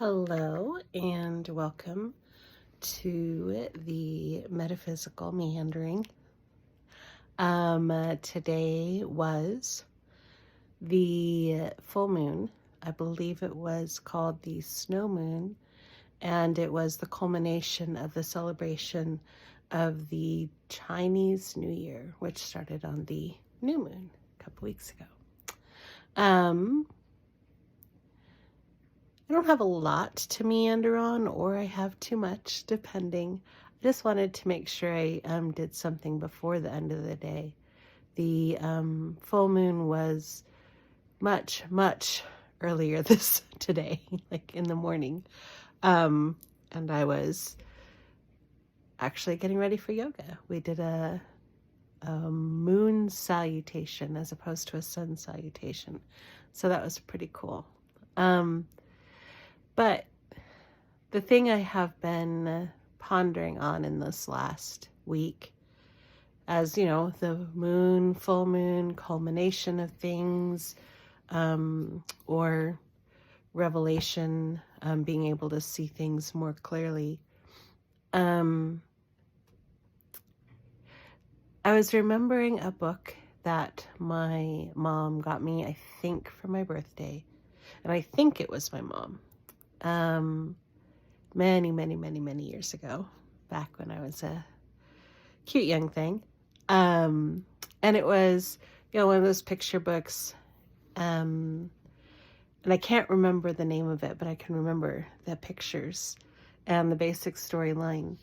Hello and welcome to the Metaphysical Meandering. Today was the full moon. I believe it was called the snow moon, and it was the culmination of the celebration of the Chinese New Year, which started on the new moon a couple weeks ago. I don't have a lot to meander on, or I have too much, depending. I just wanted to make sure I did something before the end of the day. The full moon was much, much earlier today, like in the morning. And I was actually getting ready for yoga. We did a moon salutation as opposed to a sun salutation. So that was pretty cool. But the thing I have been pondering on in this last week, as you know, the moon, full moon, culmination of things, or revelation, being able to see things more clearly. I was remembering a book that my mom got me, I think, for my birthday. And I think it was my mom. Many years ago, back when I was a cute young thing. And it was, one of those picture books. And I can't remember the name of it, but I can remember the pictures. And the basic storyline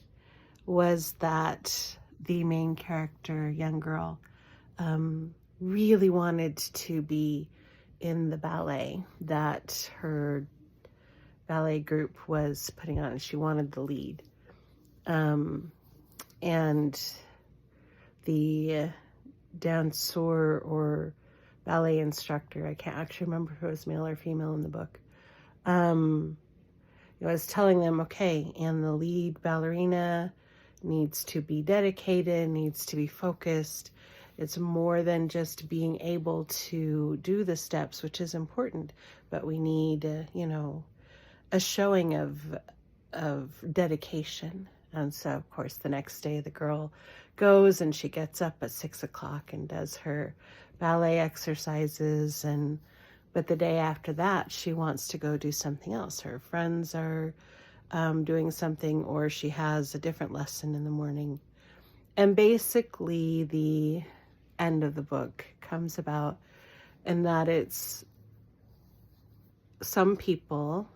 was that the main character, young girl, really wanted to be in the ballet that her ballet group was putting on. She wanted the lead. And the dancer or ballet instructor, I can't actually remember if it was male or female in the book, I was telling them, okay, and the lead ballerina needs to be dedicated, needs to be focused. It's more than just being able to do the steps, which is important, but we need, a showing of dedication. And so, of course, the next day the girl goes and she gets up at 6:00 and does her ballet exercises. But the day after that, she wants to go do something else. Her friends are doing something, or she has a different lesson in the morning. And basically the end of the book comes about in that it's some people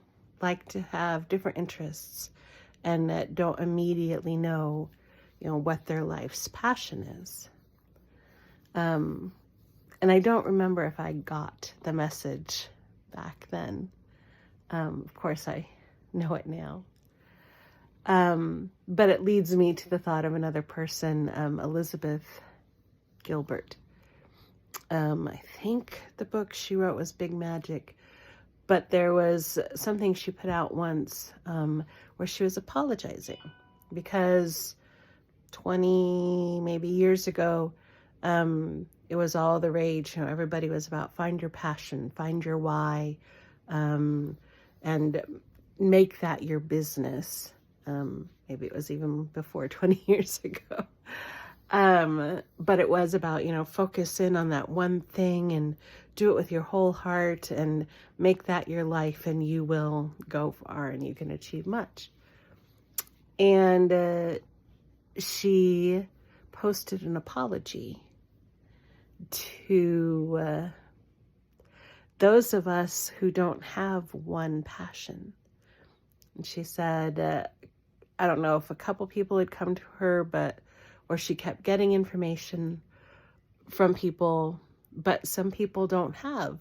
like to have different interests and that don't immediately know, what their life's passion is. And I don't remember if I got the message back then. Of course, I know it now. But it leads me to the thought of another person, Elizabeth Gilbert. I think the book she wrote was Big Magic. But there was something she put out once where she was apologizing because 20 maybe years ago, it was all the rage. Everybody was about find your passion, find your why, and make that your business. Maybe it was even before 20 years ago. But it was about, focus in on that one thing and do it with your whole heart and make that your life, and you will go far and you can achieve much. And she posted an apology to those of us who don't have one passion. And she said, I don't know if a couple people had come to her, or she kept getting information from people, but some people don't have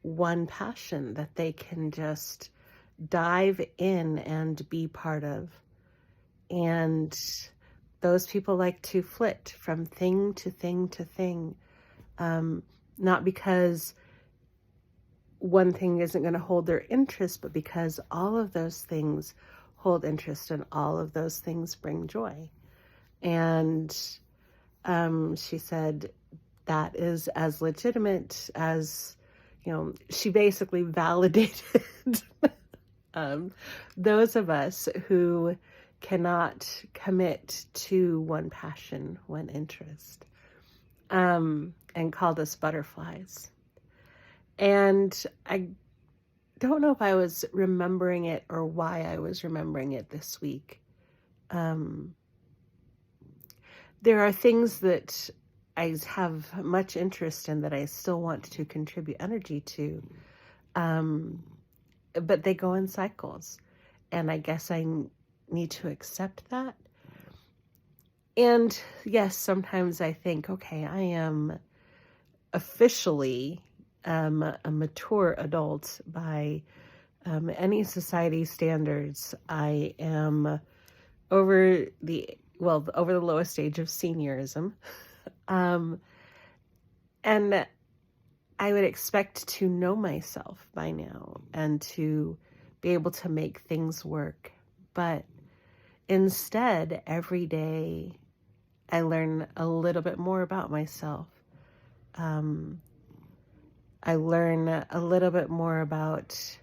one passion that they can just dive in and be part of. And those people like to flit from thing to thing to thing, not because one thing isn't going to hold their interest, but because all of those things hold interest and all of those things bring joy. And she said that is as legitimate as, she basically validated Those of us who cannot commit to one passion, one interest, and called us butterflies. And I don't know if I was remembering it or why I was remembering it this week. There are things that I have much interest in that I still want to contribute energy to, but they go in cycles, and I guess I need to accept that. And yes, sometimes I think, okay, I am officially a mature adult by any society standards. I am over the lowest age of seniorism. And I would expect to know myself by now and to be able to make things work. But instead, every day, I learn a little bit more about myself. I learn a little bit more about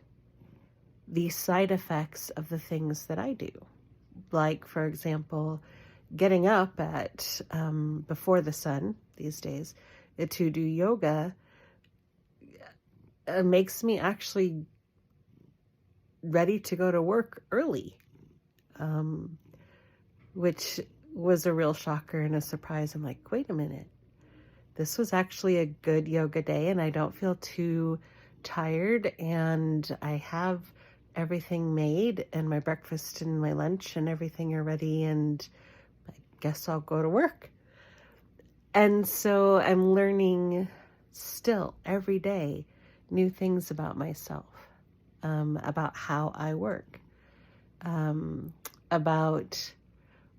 the side effects of the things that I do. Like, for example, getting up at before the sun these days to do yoga makes me actually ready to go to work early, which was a real shocker and a surprise. I'm like, wait a minute, this was actually a good yoga day and I don't feel too tired, and I have everything made and my breakfast and my lunch and everything are ready, and I guess I'll go to work. And so I'm learning still every day new things about myself, about how I work, about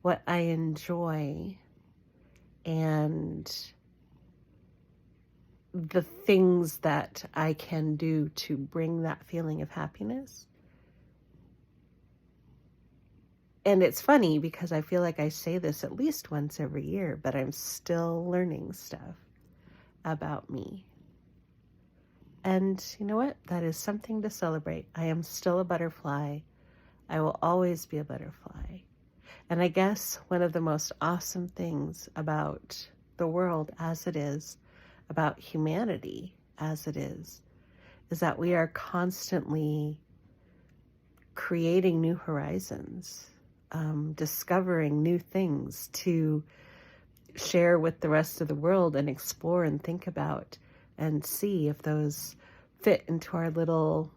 what I enjoy, and the things that I can do to bring that feeling of happiness. And it's funny because I feel like I say this at least once every year, but I'm still learning stuff about me. And you know what? That is something to celebrate. I am still a butterfly. I will always be a butterfly. And I guess one of the most awesome things about the world as it is, about humanity as it is that we are constantly creating new horizons, discovering new things to share with the rest of the world and explore and think about and see if those fit into our little,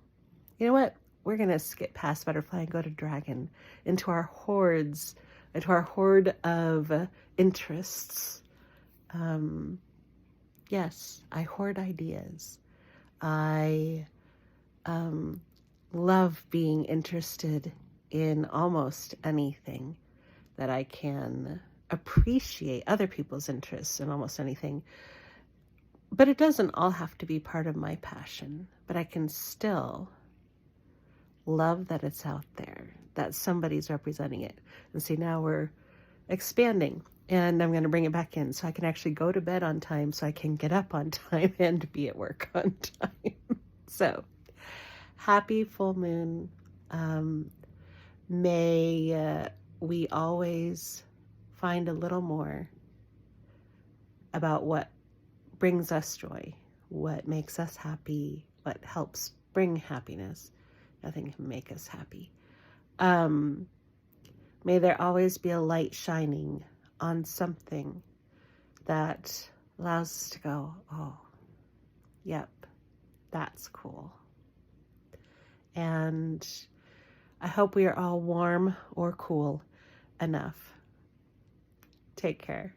you know what, we're going to skip past butterfly and go to dragon, into our hordes, into our horde of interests. Yes, I hoard ideas. I love being interested in almost anything that I can appreciate other people's interests in almost anything. But it doesn't all have to be part of my passion, but I can still love that it's out there, that somebody's representing it. And see, now we're expanding, and I'm going to bring it back in so I can actually go to bed on time, so I can get up on time and be at work on time. So, happy full moon. May we always find a little more about what brings us joy, what makes us happy, what helps bring happiness. Nothing can make us happy. May there always be a light shining on something that allows us to go, oh, yep, that's cool. And I hope we are all warm or cool enough. Take care.